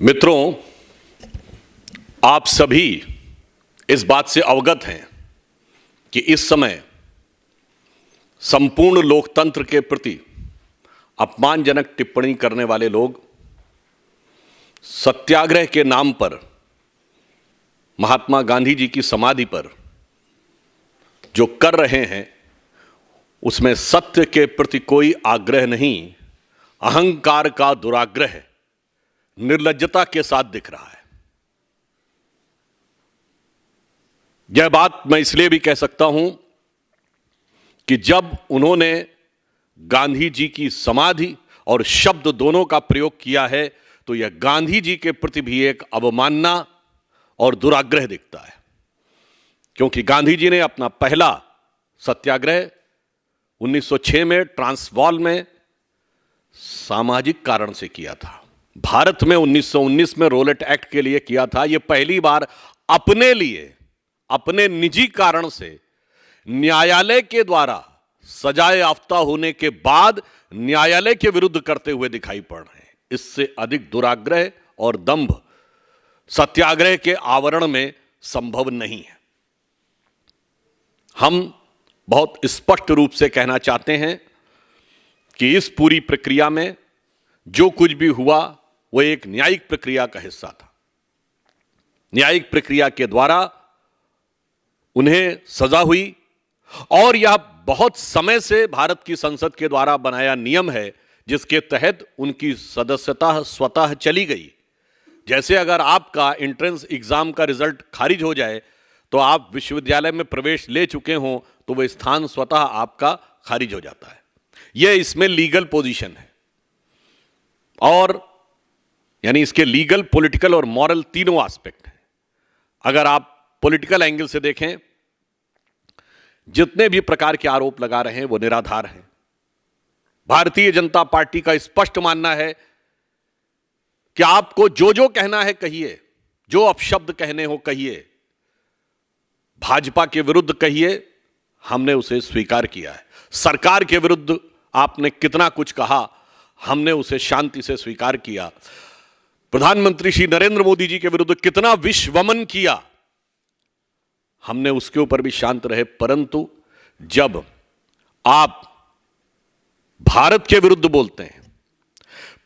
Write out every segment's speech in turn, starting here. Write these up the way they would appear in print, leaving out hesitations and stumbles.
मित्रों, आप सभी इस बात से अवगत हैं कि इस समय संपूर्ण लोकतंत्र के प्रति अपमानजनक टिप्पणी करने वाले लोग सत्याग्रह के नाम पर महात्मा गांधी जी की समाधि पर जो कर रहे हैं उसमें सत्य के प्रति कोई आग्रह नहीं, अहंकार का दुराग्रह निर्लज्जता के साथ दिख रहा है। यह बात मैं इसलिए भी कह सकता हूं कि जब उन्होंने गांधी जी की समाधि और शब्द दोनों का प्रयोग किया है तो यह गांधी जी के प्रति भी एक अवमानना और दुराग्रह दिखता है, क्योंकि गांधी जी ने अपना पहला सत्याग्रह 1906 में ट्रांसवाल में सामाजिक कारण से किया था। भारत में 1919 में रोलेट एक्ट के लिए किया था। यह पहली बार अपने लिए, अपने निजी कारण से न्यायालय के द्वारा सजाए याफ्ता होने के बाद न्यायालय के विरुद्ध करते हुए दिखाई पड़ रहे हैं। इससे अधिक दुराग्रह और दंभ सत्याग्रह के आवरण में संभव नहीं है। हम बहुत स्पष्ट रूप से कहना चाहते हैं कि इस पूरी प्रक्रिया में जो कुछ भी हुआ वो एक न्यायिक प्रक्रिया का हिस्सा था। न्यायिक प्रक्रिया के द्वारा उन्हें सजा हुई और यह बहुत समय से भारत की संसद के द्वारा बनाया नियम है जिसके तहत उनकी सदस्यता स्वतः चली गई। जैसे अगर आपका एंट्रेंस एग्जाम का रिजल्ट खारिज हो जाए तो आप विश्वविद्यालय में प्रवेश ले चुके हों तो वह स्थान स्वतः आपका खारिज हो जाता है। यह इसमें लीगल पोजीशन है और यानी इसके लीगल, पॉलिटिकल और मॉरल तीनों एस्पेक्ट हैं। अगर आप पॉलिटिकल एंगल से देखें, जितने भी प्रकार के आरोप लगा रहे हैं वो निराधार हैं। भारतीय जनता पार्टी का स्पष्ट मानना है कि आपको जो जो कहना है कहिए, जो अपशब्द कहने हो कहिए, भाजपा के विरुद्ध कहिए, हमने उसे स्वीकार किया है। सरकार के विरुद्ध आपने कितना कुछ कहा, हमने उसे शांति से स्वीकार किया। प्रधानमंत्री श्री नरेंद्र मोदी जी के विरुद्ध कितना विषवमन किया, हमने उसके ऊपर भी शांत रहे। परंतु जब आप भारत के विरुद्ध बोलते हैं,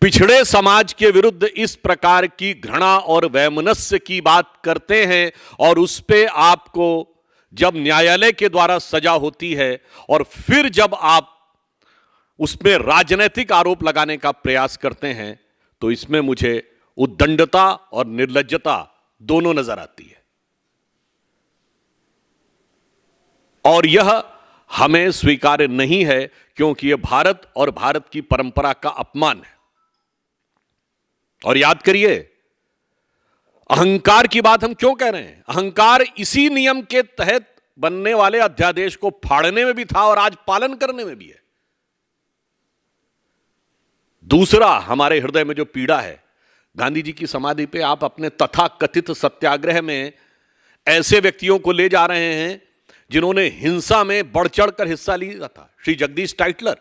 पिछड़े समाज के विरुद्ध इस प्रकार की घृणा और वैमनस्य की बात करते हैं और उस पे आपको जब न्यायालय के द्वारा सजा होती है और फिर जब आप उसमें राजनीतिक आरोप लगाने का प्रयास करते हैं तो इसमें मुझे उद्दंडता और निर्लज्जता दोनों नजर आती है और यह हमें स्वीकार्य नहीं है, क्योंकि यह भारत और भारत की परंपरा का अपमान है। और याद करिए, अहंकार की बात हम क्यों कह रहे हैं? अहंकार इसी नियम के तहत बनने वाले अध्यादेश को फाड़ने में भी था और आज पालन करने में भी है। दूसरा, हमारे हृदय में जो पीड़ा है, गांधी जी की समाधि पे आप अपने तथाकथित सत्याग्रह में ऐसे व्यक्तियों को ले जा रहे हैं जिन्होंने हिंसा में बढ़ चढ़कर हिस्सा लिया था। श्री जगदीश टाइटलर,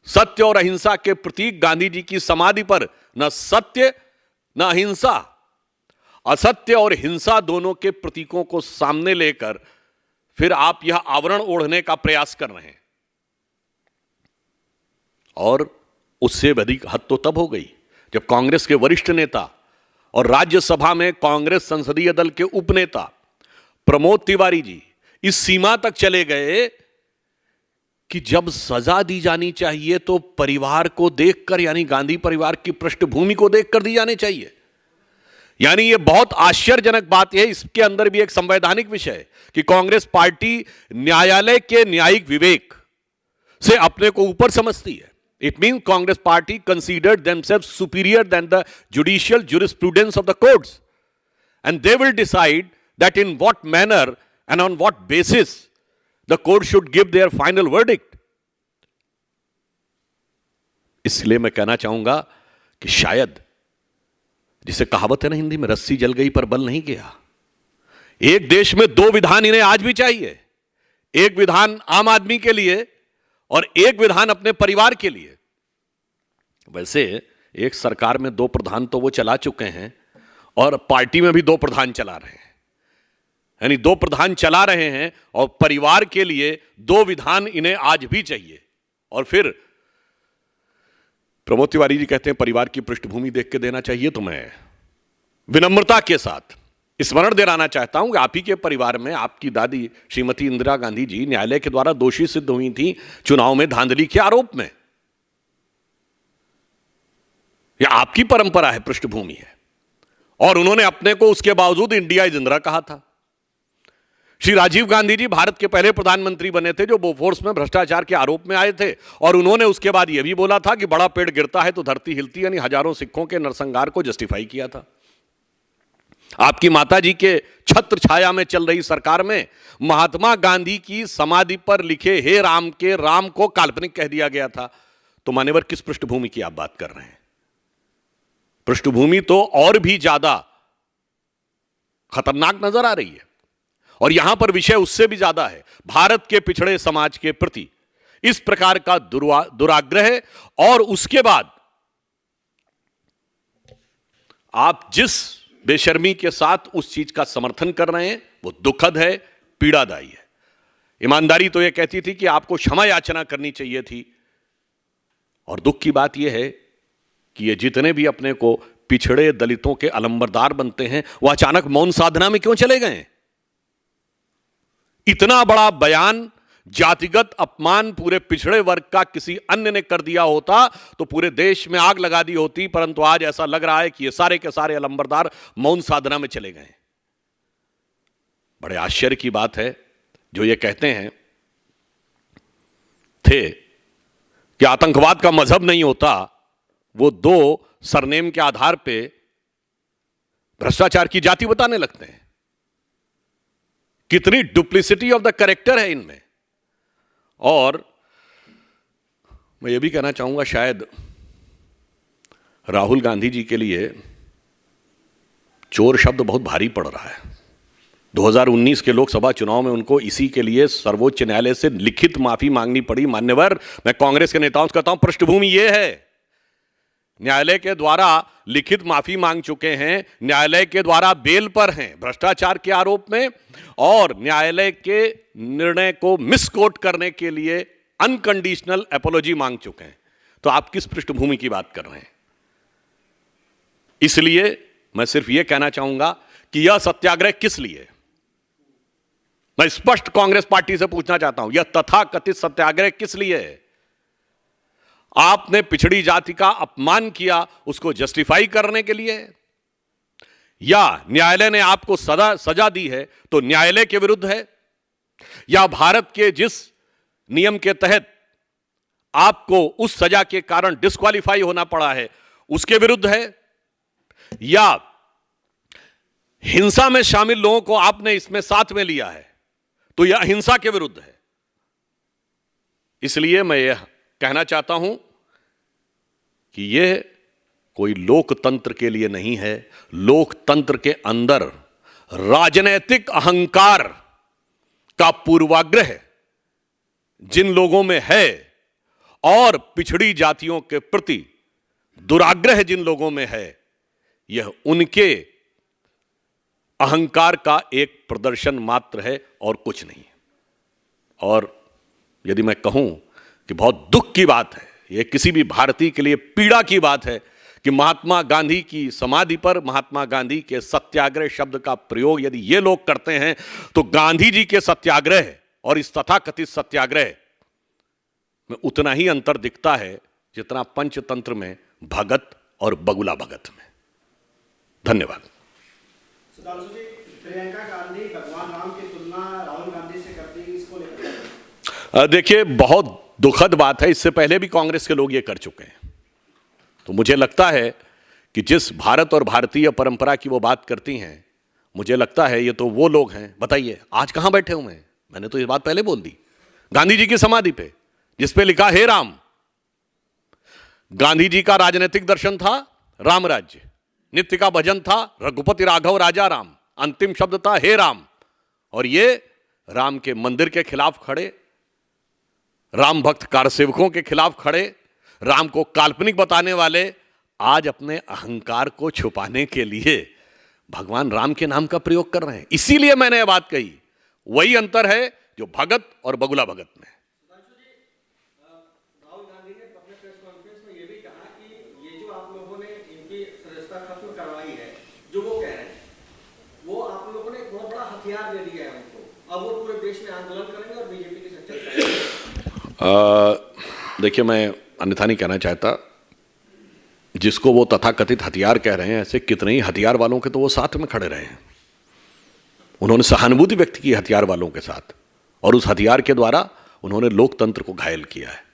सत्य और अहिंसा के प्रतीक गांधी जी की समाधि पर न सत्य न अहिंसा, असत्य और हिंसा दोनों के प्रतीकों को सामने लेकर फिर आप यह आवरण ओढ़ने का प्रयास कर रहे हैं। और उससे अधिक हद तो तब हो गई जब कांग्रेस के वरिष्ठ नेता और राज्यसभा में कांग्रेस संसदीय दल के उपनेता प्रमोद तिवारी जी इस सीमा तक चले गए कि जब सजा दी जानी चाहिए तो परिवार को देखकर, यानी गांधी परिवार की पृष्ठभूमि को देखकर दी जानी चाहिए। यानी यह बहुत आश्चर्यजनक बात है। इसके अंदर भी एक संवैधानिक विषय है कि कांग्रेस पार्टी न्यायालय के न्यायिक विवेक से अपने को ऊपर समझती है। It means Congress party considered themselves superior than the judicial jurisprudence of the courts, and they will decide that in what manner and on what basis the court should give their final verdict. इसलिए मैं कहना चाहूंगा कि शायद, जिसे कहावत है ना हिंदी में, रस्सी जल गई पर बल नहीं गया। एक देश में दो विधान इन्हें आज भी चाहिए, एक विधान आम आदमी के लिए और एक विधान अपने परिवार के लिए। वैसे एक सरकार में 2 प्रधान तो वो चला चुके हैं और पार्टी में भी 2 प्रधान चला रहे हैं, यानी 2 प्रधान चला रहे हैं और परिवार के लिए 2 विधान इन्हें आज भी चाहिए। और फिर प्रमोद तिवारी जी कहते हैं परिवार की पृष्ठभूमि देख के देना चाहिए। तो मैं विनम्रता के साथ स्मरण दिलाना चाहता हूं कि आप ही के परिवार में आपकी दादी श्रीमती इंदिरा गांधी जी न्यायालय के द्वारा दोषी सिद्ध हुई थी चुनाव में धांधली के आरोप में। यह आपकी परंपरा है, पृष्ठभूमि है, और उन्होंने अपने को उसके बावजूद इंडिया इज इंदिरा कहा था। श्री राजीव गांधी जी भारत के पहले प्रधानमंत्री बने थे जो बोफोर्स में भ्रष्टाचार के आरोप में आए थे, और उन्होंने उसके बाद यह भी बोला था कि बड़ा पेड़ गिरता है तो धरती हिलती, यानी हजारों सिखों के नरसंहार को जस्टिफाई किया था। आपकी माता जी के छत्र छाया में चल रही सरकार में महात्मा गांधी की समाधि पर लिखे हे राम के राम को काल्पनिक कह दिया गया था। तो मान्यवर किस पृष्ठभूमि की आप बात कर रहे हैं? पृष्ठभूमि तो और भी ज्यादा खतरनाक नजर आ रही है, और यहां पर विषय उससे भी ज्यादा है। भारत के पिछड़े समाज के प्रति इस प्रकार का दुराग्रह, और उसके बाद आप जिस बेशर्मी के साथ उस चीज का समर्थन कर रहे हैं वो दुखद है, पीड़ादायी है। ईमानदारी तो यह कहती थी कि आपको क्षमा याचना करनी चाहिए थी, और दुख की बात यह है कि ये जितने भी अपने को पिछड़े दलितों के अलंबरदार बनते हैं वो अचानक मौन साधना में क्यों चले गए? इतना बड़ा बयान, जातिगत अपमान पूरे पिछड़े वर्ग का किसी अन्य ने कर दिया होता तो पूरे देश में आग लगा दी होती, परंतु आज ऐसा लग रहा है कि ये सारे के सारे अलंबरदार मौन साधना में चले गए। बड़े आश्चर्य की बात है जो ये कहते हैं थे कि आतंकवाद का मजहब नहीं होता, वो 2 सरनेम के आधार पे भ्रष्टाचार की जाति बताने लगते हैं। कितनी डुप्लिसिटी ऑफ द कैरेक्टर है इनमें। और मैं ये भी कहना चाहूंगा, शायद राहुल गांधी जी के लिए चोर शब्द बहुत भारी पड़ रहा है। 2019 के लोकसभा चुनाव में उनको इसी के लिए सर्वोच्च न्यायालय से लिखित माफी मांगनी पड़ी। मान्यवर, मैं कांग्रेस के नेताओं से कहता हूं पृष्ठभूमि यह है, न्यायालय के द्वारा लिखित माफी मांग चुके हैं, न्यायालय के द्वारा बेल पर हैं भ्रष्टाचार के आरोप में, और न्यायालय के निर्णय को मिसकोट करने के लिए अनकंडीशनल एपोलॉजी मांग चुके हैं। तो आप किस पृष्ठभूमि की बात कर रहे हैं? इसलिए मैं सिर्फ यह कहना चाहूंगा कि यह सत्याग्रह किस लिए, मैं स्पष्ट कांग्रेस पार्टी से पूछना चाहता हूं, यह तथाकथित सत्याग्रह किस लिए है? आपने पिछड़ी जाति का अपमान किया, उसको जस्टिफाई करने के लिए, या न्यायालय ने आपको सजा दी है तो न्यायालय के विरुद्ध है, या भारत के जिस नियम के तहत आपको उस सजा के कारण डिस्क्वालीफाई होना पड़ा है उसके विरुद्ध है, या हिंसा में शामिल लोगों को आपने इसमें साथ में लिया है तो यह अहिंसा के विरुद्ध है। इसलिए मैं यह कहना चाहता हूं कि यह कोई लोकतंत्र के लिए नहीं है। लोकतंत्र के अंदर राजनैतिक अहंकार का पूर्वाग्रह जिन लोगों में है और पिछड़ी जातियों के प्रति दुराग्रह जिन लोगों में है, यह उनके अहंकार का एक प्रदर्शन मात्र है और कुछ नहीं। और यदि मैं कहूं कि बहुत दुख की बात है, यह किसी भी भारतीय के लिए पीड़ा की बात है कि महात्मा गांधी की समाधि पर महात्मा गांधी के सत्याग्रह शब्द का प्रयोग यदि ये लोग करते हैं तो गांधी जी के सत्याग्रह और इस तथाकथित सत्याग्रह में उतना ही अंतर दिखता है जितना पंचतंत्र में भगत और बगुला भगत में। धन्यवाद। प्रियंका गांधी भगवान राम की तुलना राहुल गांधी से करती है, इसको लेकर देखिए, बहुत दुखद बात है, इससे पहले भी कांग्रेस के लोग ये कर चुके हैं। तो मुझे लगता है कि जिस भारत और भारतीय परंपरा की वो बात करती हैं, मुझे लगता है ये तो वो लोग हैं, बताइए आज कहां बैठे हुए हैं? मैंने तो ये बात पहले बोल दी, गांधी जी की समाधि पे जिस पे लिखा हे राम। गांधी जी का राजनीतिक दर्शन था राम राज्य, नित्य का भजन था रघुपति राघव राजा राम, अंतिम शब्द था हे राम। और ये राम के मंदिर के खिलाफ खड़े, राम भक्त कारसेवकों के खिलाफ खड़े, राम को काल्पनिक बताने वाले आज अपने अहंकार को छुपाने के लिए भगवान राम के नाम का प्रयोग कर रहे हैं। इसीलिए मैंने यह बात कही, वही अंतर है जो भगत और बगुला भगत में। राहुल गांधी ने अपने प्रेस कॉन्फ्रेंस में ये भी कहा कि ये जो आप लोगों ने इनकी सदस्यता खत्म करवाई है, जो वो कह रहे हैं, वो आप लोगों ने एक बहुत बड़ा हथियार दे दिया है उनको। अब वो पूरे देश में आंदोलन करेंगे और बीजेपी के साथ चर्चा। देखिए, मैं अन्यथा नहीं कहना चाहता। जिसको वो तथाकथित हथियार कह रहे हैं, ऐसे कितने ही हथियार वालों के तो वो साथ में खड़े रहे हैं। उन्होंने सहानुभूति व्यक्त की हथियार वालों के साथ, और उस हथियार के द्वारा उन्होंने लोकतंत्र को घायल किया है।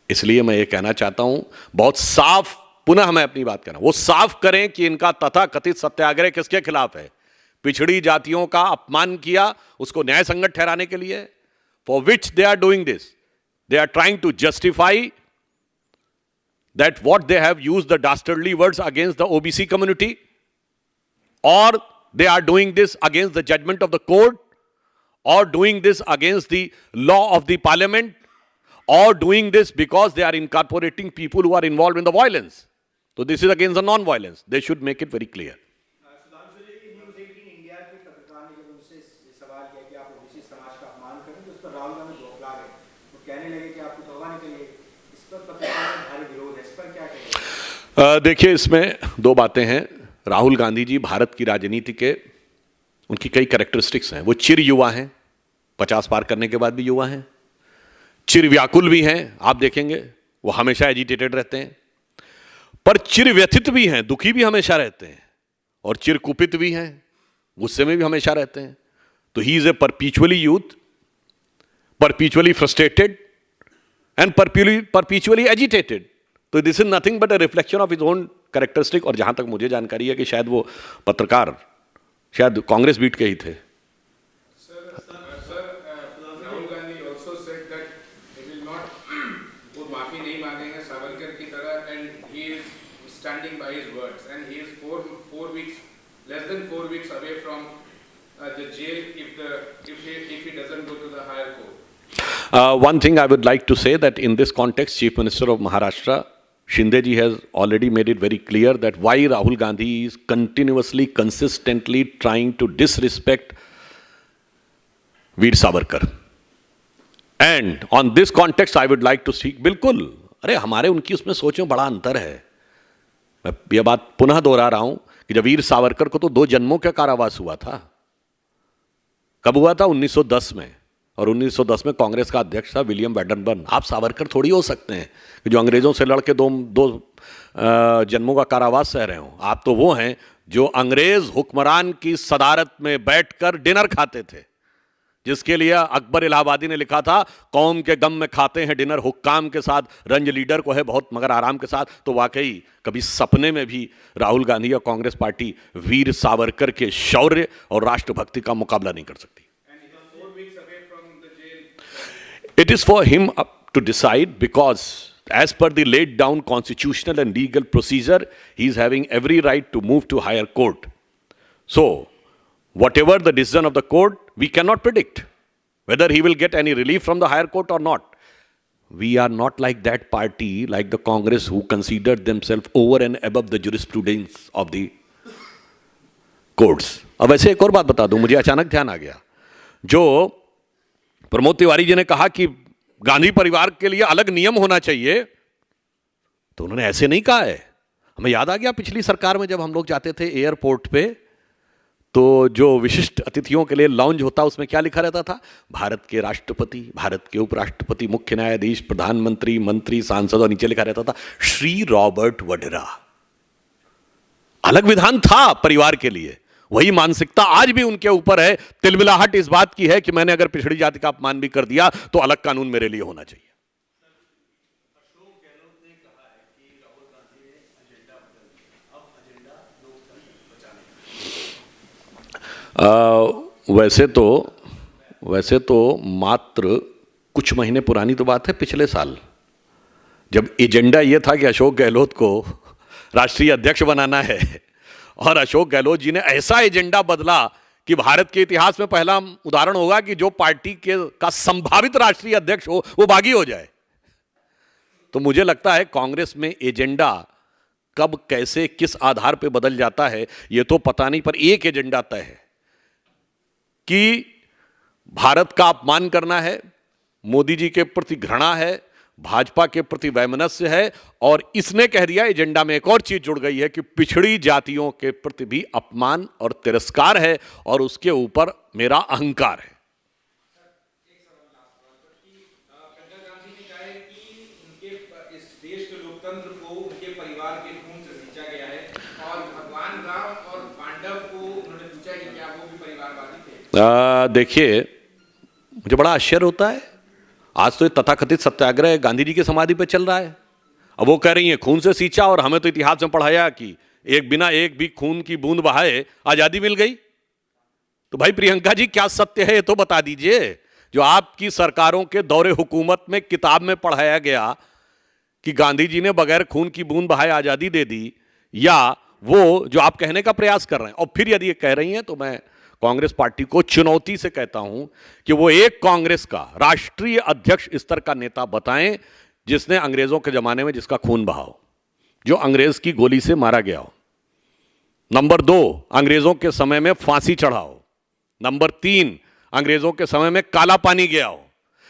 इसलिए मैं ये कहना चाहता हूं, बहुत साफ, पुनः मैं अपनी बात कर रहा हूं, वो साफ करें कि इनका तथाकथित सत्याग्रह किसके खिलाफ है। पिछड़ी जातियों का अपमान किया, उसको न्याय संगत ठहराने के लिए, for which they are doing this. They are trying to justify that what they have used the dastardly words against the OBC community, or they are doing this against the judgment of the court, or doing this against the law of the parliament, or doing this because they are incorporating people who are involved in the violence. So this is against the non-violence. They should make it very clear. Sudhanshu ji, news 18 India के पत्रकार ने जब उनसे सवाल किया कि आप OBC समाज का अपमान करें, तो उस पर राहुल गांधी बौखला गए। वो कहने लगे कि आपको तो होगा नहीं चाहिए। इस पर पत्रकारों का भारी विरोध है, इस पर क्या कहेंगे? देखिए, इसमें दो बातें हैं। राहुल गांधी जी भारत की राजनीति के, उनकी कई कैरेक्टरिस्टिक्स हैं। वो चिर युवा हैं, 50 पार करने के बाद भी युवा हैं। चिर व्याकुल भी हैं, आप देखेंगे वो हमेशा एजिटेटेड रहते हैं। पर चिर व्यथित भी हैं, दुखी भी हमेशा रहते हैं। और चिर कुपित भी हैं, गुस्से में भी हमेशा रहते हैं। तो he is a perpetually youth, perpetually frustrated and perpetually agitated. तो this is nothing but a reflection of his own characteristic. और जहां तक मुझे जानकारी है कि शायद वो पत्रकार शायद कांग्रेस बीट के ही थे। Rahul Gandhi also said that he will not, वो माफी नहीं मांगेंगे सावरकर की तरह, and he is standing by his words, and he is less than 4 weeks away from the jail if he doesn't go to the higher court. One thing I would like to say that in this context, Chief Minister of Maharashtra, Shinde ji, has already made it very clear that why Rahul Gandhi is continuously, consistently trying to disrespect Veer Savarkar. And on this context, I would like to speak. बिल्कुल, अरे हमारे उनकी उसमें सोच में बड़ा अंतर है। मैं ये बात पुनः दोहरा रहा हूं कि जब वीर सावरकर को तो 2 जन्मों का कारावास हुआ था। कब हुआ था? 1910 में। और 1910 में कांग्रेस का अध्यक्ष था विलियम वैडनबर्न। आप सावरकर थोड़ी हो सकते हैं कि जो अंग्रेजों से लड़के दो जन्मों का कारावास सह रहे हो। आप तो वो हैं जो अंग्रेज हुक्मरान की सदारत में बैठकर डिनर खाते थे, जिसके लिए अकबर इलाहाबादी ने लिखा था, कौम के गम में खाते हैं डिनर हुक्काम के साथ, रंज लीडर को है बहुत मगर आराम के साथ। तो वाकई कभी सपने में भी राहुल गांधी या कांग्रेस पार्टी वीर सावरकर के शौर्य और राष्ट्रभक्ति का मुकाबला नहीं कर सकती। It is for him to decide, because as per the laid down constitutional and legal procedure, he is having every right to move to higher court. So, whatever the decision of the court, we cannot predict whether he will get any relief from the higher court or not. We are not like that party, like the Congress, who considered themselves over and above the jurisprudence of the courts. अब ऐसे एक और बात बता दूं, मुझे अचानक ध्यान आ गया। जो प्रमोद तिवारी जी ने कहा कि गांधी परिवार के लिए अलग नियम होना चाहिए, तो उन्होंने ऐसे नहीं कहा है। हमें याद आ गया पिछली सरकार में जब हम लोग जाते थे एयरपोर्ट पे, तो जो विशिष्ट अतिथियों के लिए लाउंज होता, उसमें क्या लिखा रहता था? भारत के राष्ट्रपति, भारत के उपराष्ट्रपति, मुख्य न्यायाधीश, प्रधानमंत्री, मंत्री, सांसद, और नीचे लिखा रहता था श्री रॉबर्ट वड्रा। अलग विधान था परिवार के लिए। वही मानसिकता आज भी उनके ऊपर है। तिलमिलाहट इस बात की है कि मैंने अगर पिछड़ी जाति का अपमान भी कर दिया तो अलग कानून मेरे लिए होना चाहिए। वैसे तो मात्र कुछ महीने पुरानी तो बात है, पिछले साल जब एजेंडा यह था कि अशोक गहलोत को राष्ट्रीय अध्यक्ष बनाना है, और अशोक गहलोत जी ने ऐसा एजेंडा बदला कि भारत के इतिहास में पहला उदाहरण होगा कि जो पार्टी का संभावित राष्ट्रीय अध्यक्ष हो वो बागी हो जाए। तो मुझे लगता है कांग्रेस में एजेंडा कब कैसे किस आधार पे बदल जाता है ये तो पता नहीं, पर एक एजेंडा तय है कि भारत का अपमान करना है, मोदी जी के प्रति घृणा है, भाजपा के प्रति वैमनस्य है, और इसने कह दिया एजेंडा में एक और चीज जुड़ गई है कि पिछड़ी जातियों के प्रति भी अपमान और तिरस्कार है और उसके ऊपर मेरा अहंकार है। प्रियंका गांधी ने कहा है कि उनके इस देश के लोकतंत्र को उनके परिवार के खून से सींचा गया है, और भगवान राम और पांडव को उन्होंने पूछा कि क्या वो भी परिवारवादी थे। देखिए, मुझे बड़ा आश्चर्य होता है, आज तो ये तथाकथित सत्याग्रह गांधी जी की समाधि पे चल रहा है, अब वो कह रही है खून से सींचा, और हमें तो इतिहास में पढ़ाया कि बिना एक भी खून की बूंद बहाए आजादी मिल गई। तो भाई प्रियंका जी, क्या सत्य है ये तो बता दीजिए। जो आपकी सरकारों के दौरे हुकूमत में किताब में पढ़ाया गया कि गांधी जी ने बगैर खून की बूंद बहाए आजादी दे दी, या वो जो आप कहने का प्रयास कर रहे हैं। और फिर यदि ये कह रही हैं तो मैं कांग्रेस पार्टी को चुनौती से कहता हूं कि वो एक कांग्रेस का राष्ट्रीय अध्यक्ष स्तर का नेता बताएं जिसने अंग्रेजों के जमाने में जिसका खून बहा हो, जो अंग्रेज की गोली से मारा गया हो। नंबर 2, अंग्रेजों के समय में फांसी चढ़ा हो। नंबर 3, अंग्रेजों के समय में काला पानी गया हो।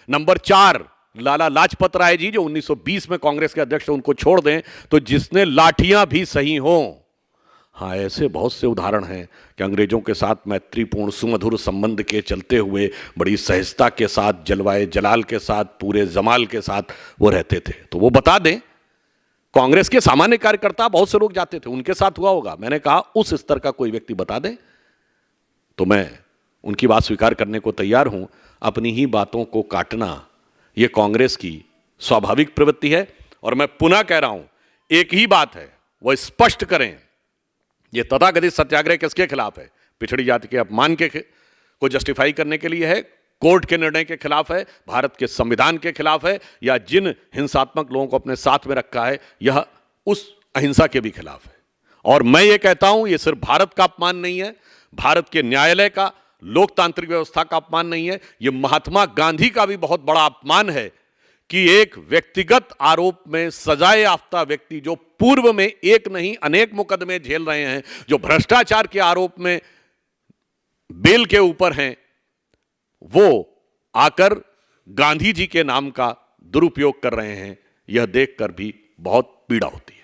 नंबर 4, लाला लाजपत राय जी जो 1920 में कांग्रेस के अध्यक्ष, उनको छोड़ दें तो जिसने लाठियां भी सही हों। हाँ, ऐसे बहुत से उदाहरण हैं कि अंग्रेजों के साथ मैत्रीपूर्ण सुमधुर संबंध के चलते हुए बड़ी सहजता के साथ, जलवाए जलाल के साथ, पूरे जमाल के साथ वो रहते थे। तो वो बता दें। कांग्रेस के सामान्य कार्यकर्ता बहुत से लोग जाते थे, उनके साथ हुआ होगा। मैंने कहा उस स्तर का कोई व्यक्ति बता दे तो मैं उनकी बात स्वीकार करने को तैयार हूं। अपनी ही बातों को काटना यह कांग्रेस की स्वाभाविक प्रवृत्ति है। और मैं पुनः कह रहा हूं, एक ही बात है, वह स्पष्ट करें, यह तथाकथित सत्याग्रह किसके खिलाफ है? पिछड़ी जाति के अपमान को जस्टिफाई करने के लिए है, कोर्ट के निर्णय के खिलाफ है, भारत के संविधान के खिलाफ है, या जिन हिंसात्मक लोगों को अपने साथ में रखा है यह उस अहिंसा के भी खिलाफ है। और मैं ये कहता हूं, यह सिर्फ भारत का अपमान नहीं है, भारत के न्यायालय का, लोकतांत्रिक व्यवस्था का अपमान नहीं है, यह महात्मा गांधी का भी बहुत बड़ा अपमान है कि एक व्यक्तिगत आरोप में सजाए याफ्ता व्यक्ति, जो पूर्व में एक नहीं अनेक मुकदमे झेल रहे हैं, जो भ्रष्टाचार के आरोप में बेल के ऊपर हैं, वो आकर गांधी जी के नाम का दुरुपयोग कर रहे हैं। यह देखकर भी बहुत पीड़ा होती है।